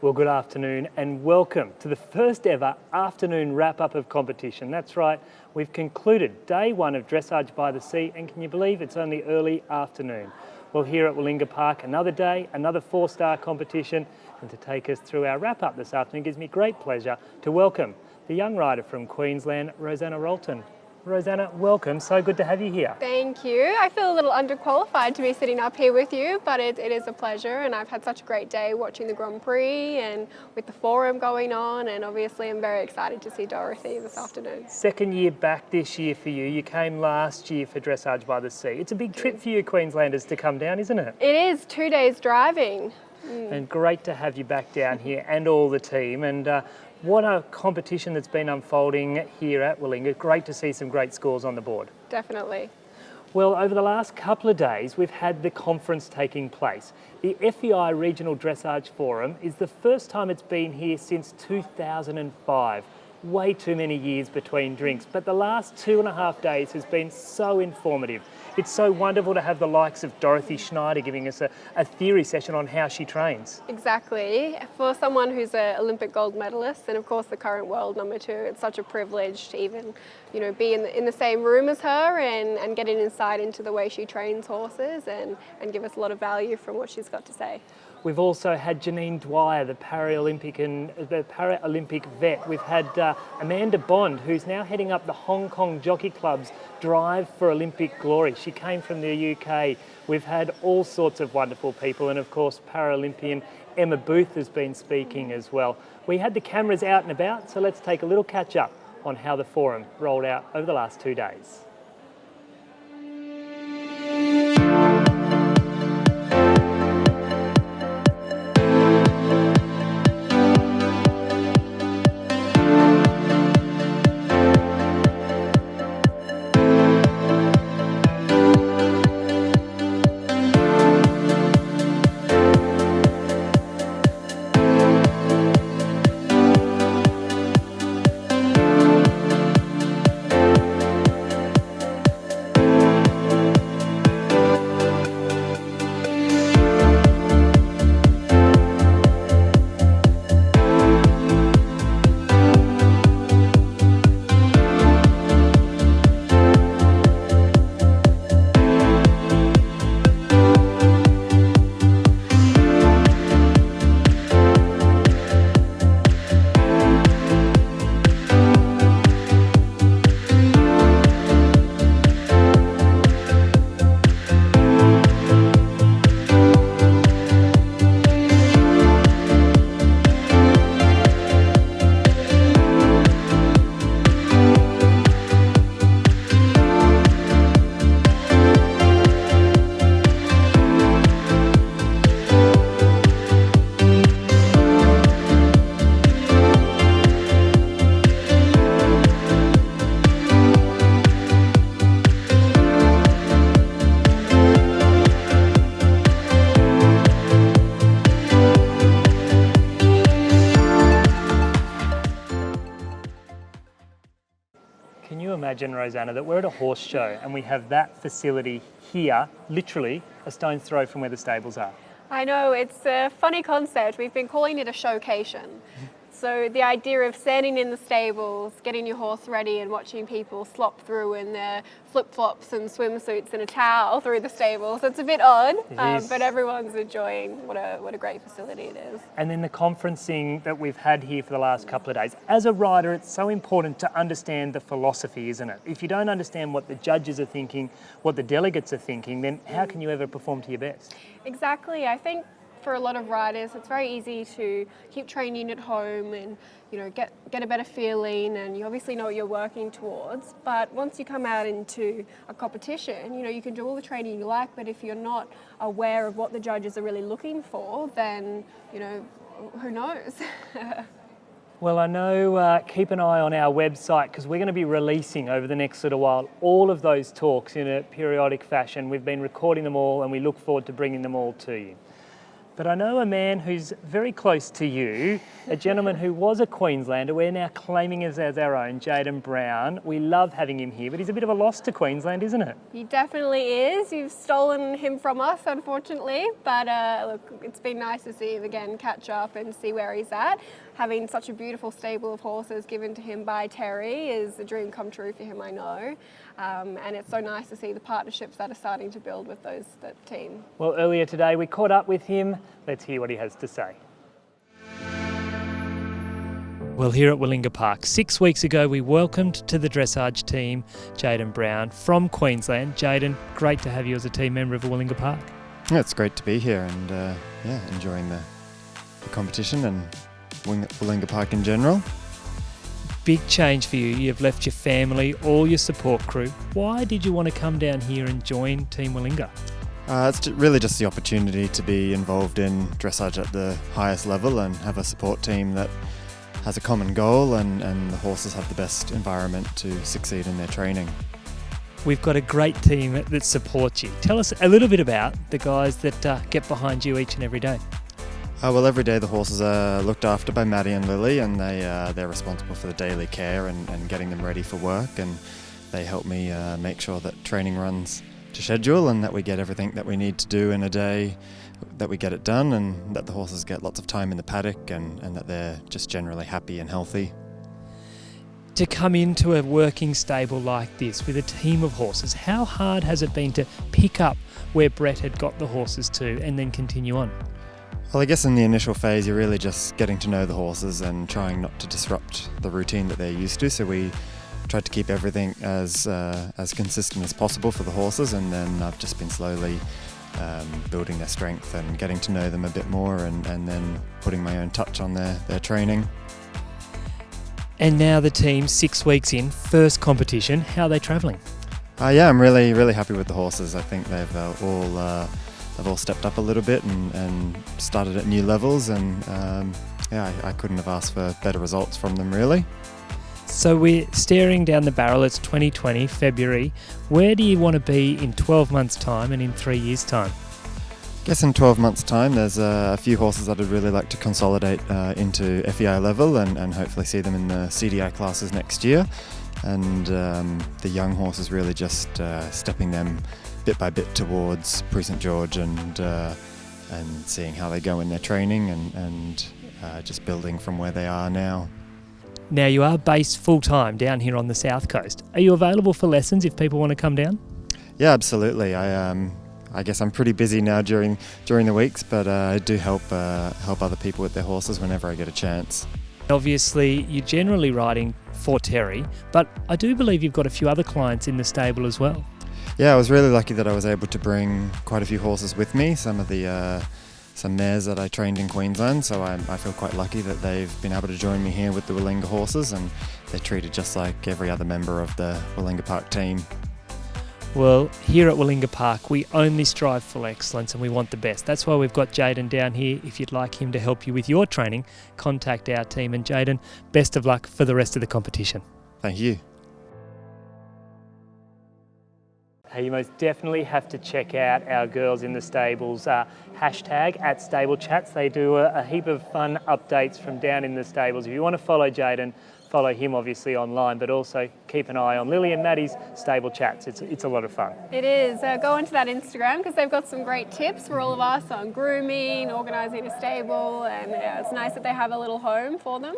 Well, good afternoon and welcome to the first ever afternoon wrap-up of competition. That's right, we've concluded day one of Dressage by the Sea, and can you believe it's only early afternoon? Well, here at Willinga Park, another day, another four-star competition, and to take us through our wrap-up this afternoon gives me great pleasure to welcome the young rider from Queensland, Rosanna Relton. Rosanna, welcome. So good to have you here. Thank you. I feel a little underqualified to be sitting up here with you, but it is a pleasure, and I've had such a great day watching the Grand Prix and with the forum going on, and obviously I'm very excited to see Dorothy this afternoon. Second year back this year for you. You came last year for Dressage by the Sea. It's a big trip for you Queenslanders to come down, isn't it? It is 2 days driving. And great to have you back down here and all the team. And what a competition that's been unfolding here at Willinga. Great to see some great scores on the board. Definitely. Well, over the last couple of days, we've had the conference taking place. The FEI Regional Dressage Forum is the first time it's been here since 2005. Way too many years between drinks, but the last 2.5 days has been so informative. It's so wonderful to have the likes of Dorothy Schneider giving us a theory session on how she trains. Exactly. For someone who's an Olympic gold medalist and of course the current world number 2, it's such a privilege to even, be in the same room as her and get an insight into the way she trains horses and give us a lot of value from what she's got to say. We've also had Janine Dwyer, the Paralympic vet. We've had Amanda Bond, who's now heading up the Hong Kong Jockey Club's Drive for Olympic Glory. She came from the UK. We've had all sorts of wonderful people, and of course Paralympian Emma Booth has been speaking as well. We had the cameras out and about, so let's take a little catch up on how the forum rolled out over the last 2 days. Can you imagine, Rosanna, that we're at a horse show and we have that facility here, literally a stone's throw from where the stables are? I know, it's a funny concept. We've been calling it a showcation. So the idea of standing in the stables, getting your horse ready and watching people slop through in their flip-flops and swimsuits and a towel through the stables, it's a bit odd, but everyone's enjoying what a great facility it is. And then the conferencing that we've had here for the last couple of days. As a rider, it's so important to understand the philosophy, isn't it? If you don't understand what the judges are thinking, what the delegates are thinking, then how can you ever perform to your best? Exactly. I think for a lot of riders, it's very easy to keep training at home and get a better feeling, and you obviously know what you're working towards. But once you come out into a competition, you can do all the training you like, but if you're not aware of what the judges are really looking for, then who knows? Well, I know, keep an eye on our website because we're going to be releasing over the next little while all of those talks in a periodic fashion. We've been recording them all and we look forward to bringing them all to you. But I know a man who's very close to you, a gentleman who was a Queenslander. We're now claiming him as our own, Jayden Brown. We love having him here, but he's a bit of a loss to Queensland, isn't it? He definitely is. You've stolen him from us, unfortunately. But look, it's been nice to see him again, catch up and see where he's at. Having such a beautiful stable of horses given to him by Terry is a dream come true for him, I know. And it's so nice to see the partnerships that are starting to build with that team. Well, earlier today we caught up with him. Let's hear what he has to say. Well, here at Willinga Park, 6 weeks ago we welcomed to the dressage team Jayden Brown from Queensland. Jayden, great to have you as a team member of Willinga Park. Yeah, it's great to be here and enjoying the competition and Willinga Park in general. Big change for you. You've left your family, all your support crew. Why did you want to come down here and join Team Willinga? It's really just the opportunity to be involved in dressage at the highest level and have a support team that has a common goal and the horses have the best environment to succeed in their training. We've got a great team that supports you. Tell us a little bit about the guys that get behind you each and every day. Well, every day the horses are looked after by Maddie and Lily, and they're responsible for the daily care and getting them ready for work, and they help me make sure that training runs to schedule and that we get everything that we need to do in a day, that we get it done, and that the horses get lots of time in the paddock and that they're just generally happy and healthy. To come into a working stable like this with a team of horses, how hard has it been to pick up where Brett had got the horses to and then continue on? Well, I guess in the initial phase you're really just getting to know the horses and trying not to disrupt the routine that they're used to, so we tried to keep everything as consistent as possible for the horses, and then I've just been slowly building their strength and getting to know them a bit more and then putting my own touch on their training. And now the team, 6 weeks in, first competition. How are they travelling? I'm really happy with the horses. I think they've all stepped up a little bit and started at new levels, and I couldn't have asked for better results from them, really. So we're staring down the barrel. It's 2020, February. Where do you want to be in 12 months' time and in 3 years' time? I guess in 12 months' time there's a few horses that I'd really like to consolidate into FEI level and hopefully see them in the CDI classes next year. And the young horses really just stepping them bit by bit towards Prix St George and seeing how they go in their training and just building from where they are now. Now you are based full-time down here on the South Coast. Are you available for lessons if people want to come down? Yeah, absolutely. I guess I'm pretty busy now during the weeks, but I do help other people with their horses whenever I get a chance. Obviously, you're generally riding for Terry, but I do believe you've got a few other clients in the stable as well. Yeah, I was really lucky that I was able to bring quite a few horses with me, some mares that I trained in Queensland, so I feel quite lucky that they've been able to join me here with the Willinga horses, and they're treated just like every other member of the Willinga Park team. Well, here at Willinga Park, we only strive for excellence and we want the best. That's why we've got Jayden down here. If you'd like him to help you with your training, contact our team. And Jayden, best of luck for the rest of the competition. Thank you. Hey, you most definitely have to check out our Girls in the Stables hashtag at Stable Chats. They do a heap of fun updates from down in the stables. If you want to follow Jayden, follow him obviously online, but also keep an eye on Lily and Maddie's Stable Chats. It's a lot of fun. It is. Go into that Instagram because they've got some great tips for all of us on grooming, organising a stable, and it's nice that they have a little home for them.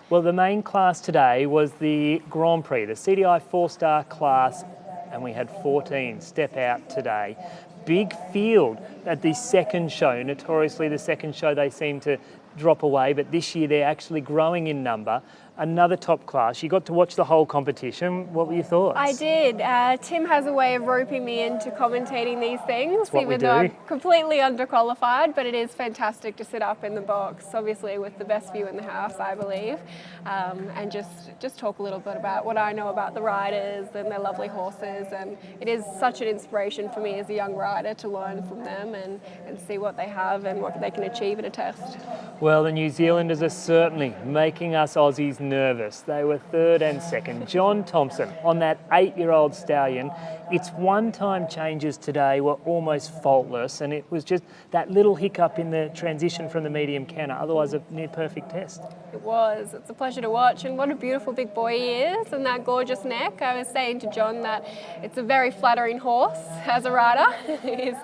Well, the main class today was the Grand Prix, the CDI 4-star class, and we had 14 step out today. Big field at the second show. Notoriously, the second show they seem to drop away, but this year they're actually growing in number. Another top class. You got to watch the whole competition. What were your thoughts? I did. Tim has a way of roping me into commentating these things, even though I'm completely underqualified, but it is fantastic to sit up in the box, obviously with the best view in the house, I believe, and just talk a little bit about what I know about the riders and their lovely horses. And it is such an inspiration for me as a young rider to learn from them and see what they have and what they can achieve at a test. Well, the New Zealanders are certainly making us Aussies nervous. They were third and second. John Thompson on that 8-year-old stallion. Its one-time changes today were almost faultless, and it was just that little hiccup in the transition from the medium canter, otherwise a near-perfect test. It was. It's a pleasure to watch, and what a beautiful big boy he is, and that gorgeous neck. I was saying to John that it's a very flattering horse as a rider. He's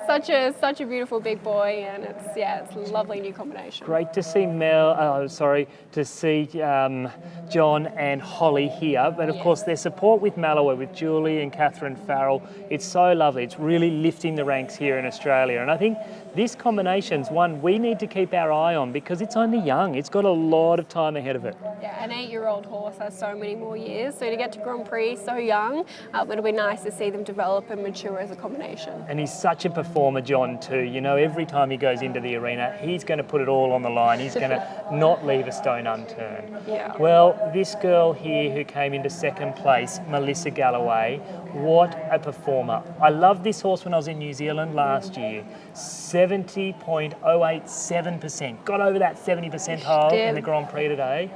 such a beautiful big boy, and it's a lovely new combination. Great to see John and Holly here, but of course their support with Malawi, with Julie and Catherine Farrell, it's so lovely. It's really lifting the ranks here in Australia, and I think this combination's one we need to keep our eye on because it's only young. It's got a lot of time ahead of it. Yeah, an 8-year-old horse has so many more years, so to get to Grand Prix so young, it'll be nice to see them develop and mature as a combination. And he's such a performer, John, too. You know, every time he goes into the arena, he's going to put it all on the line. He's going to not leave a stone unturned. Yeah. Well, this girl here who came into second place, Melissa Galloway, what a performer. I loved this horse when I was in New Zealand last year. 70.087%. Got over that 70 percentile in the Grand Prix today.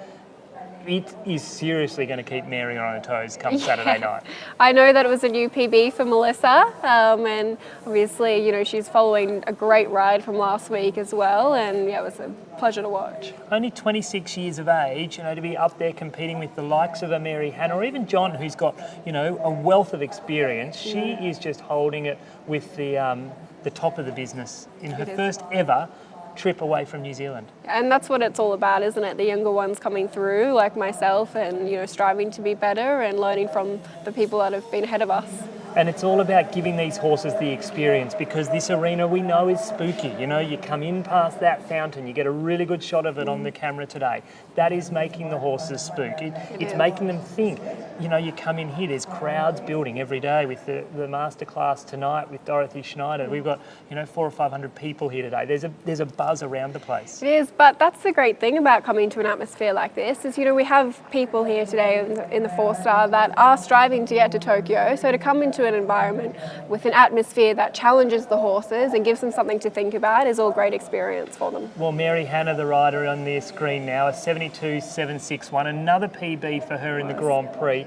It is seriously going to keep Mary on her toes come Saturday night. I know that it was a new PB for Melissa, and obviously, you know, she's following a great ride from last week as well, and it was a pleasure to watch. Only 26 years of age, you know, to be up there competing with the likes of a Mary Hanna or even John, who's got, you know, a wealth of experience. She is just holding it with the top of the business in her first ever trip away from New Zealand. And that's what it's all about, isn't it? The younger ones coming through, like myself, and, you know, striving to be better and learning from the people that have been ahead of us. And it's all about giving these horses the experience because this arena we know is spooky. You know, you come in past that fountain, you get a really good shot of it on the camera today. That is making the horses spook. It's making them think. You know, you come in here, there's crowds building every day with the masterclass tonight with Dorothy Schneider. We've got, you know, 400 or 500 people here today. There's a buzz around the place. It is, but that's the great thing about coming to an atmosphere like this is, you know, we have people here today in the 4-star that are striving to get to Tokyo. So to come into an environment with an atmosphere that challenges the horses and gives them something to think about is all great experience for them. Well, Mary Hanna, the rider on their screen now, a 72.761, another PB for her in the Grand Prix.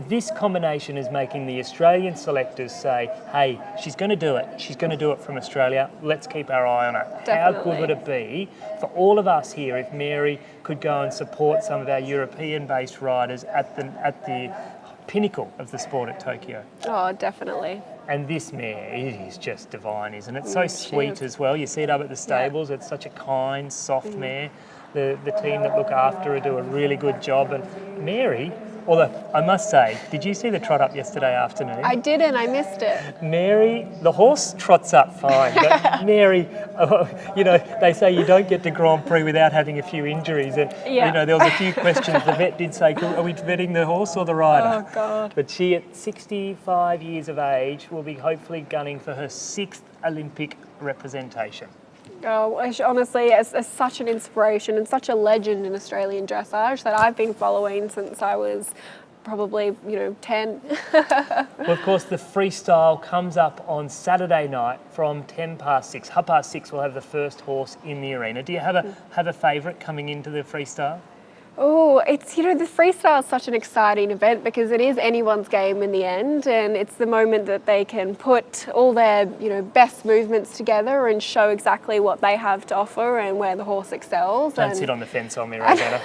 This combination is making the Australian selectors say, hey, she's going to do it. She's going to do it from Australia. Let's keep our eye on her. Definitely. How good would it be for all of us here if Mary could go and support some of our European-based riders at the pinnacle of the sport at Tokyo? Oh, definitely. And this mare, it is just divine, isn't it? So sweet as well. You see it up at the stables. Yeah. It's such a kind, soft mare. The team that look after her do a really good job. And Mary, although I must say, did you see the trot up yesterday afternoon? I didn't, I missed it. Mary, the horse trots up fine, but Mary, you know, they say you don't get to Grand Prix without having a few injuries. And, you know, there was a few questions. The vet did say, are we vetting the horse or the rider? Oh, God. But she, at 65 years of age, will be hopefully gunning for her 6th Olympic representation. Oh, honestly, it's such an inspiration and such a legend in Australian dressage that I've been following since I was probably, 10. Well, of course, the freestyle comes up on Saturday night from 6:10. 6:30 we'll have the first horse in the arena. Do you have a favourite coming into the freestyle? Oh, it's, the freestyle is such an exciting event because it is anyone's game in the end, and it's the moment that they can put all their, best movements together and show exactly what they have to offer and where the horse excels. Don't sit on the fence on me, Rosanna.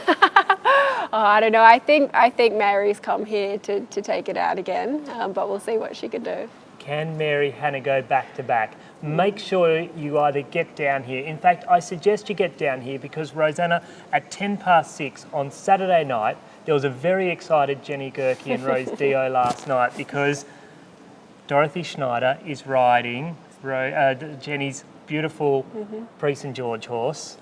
I don't know. I think Mary's come here to take it out again, but we'll see what she can do. Can Mary Hanna go back to back? Make sure you either get down here. In fact, I suggest you get down here because, Rosanna, at 6:10 on Saturday night, there was a very excited Jenny Gerke and Rose Dio last night because Dorothy Schneider is riding Jenny's beautiful Prix St George horse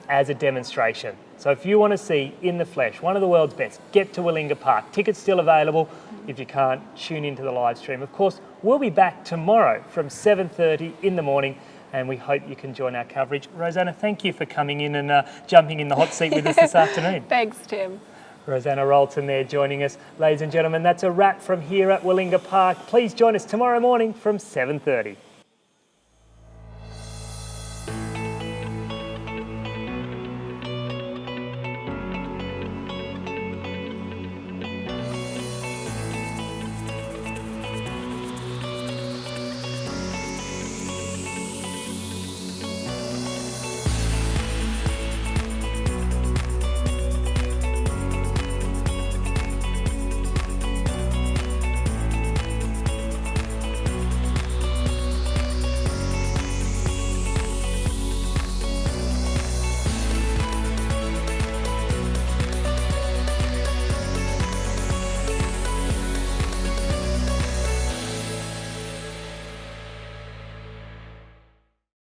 as a demonstration. So if you want to see in the flesh one of the world's best, get to Willinga Park. Tickets still available. If you can't, tune into the live stream. Of course, we'll be back tomorrow from 7:30 in the morning, and we hope you can join our coverage. Rosanna, thank you for coming in and jumping in the hot seat with us this afternoon. Thanks, Tim. Rosanna Relton there joining us. Ladies and gentlemen, that's a wrap from here at Willinga Park. Please join us tomorrow morning from 7:30.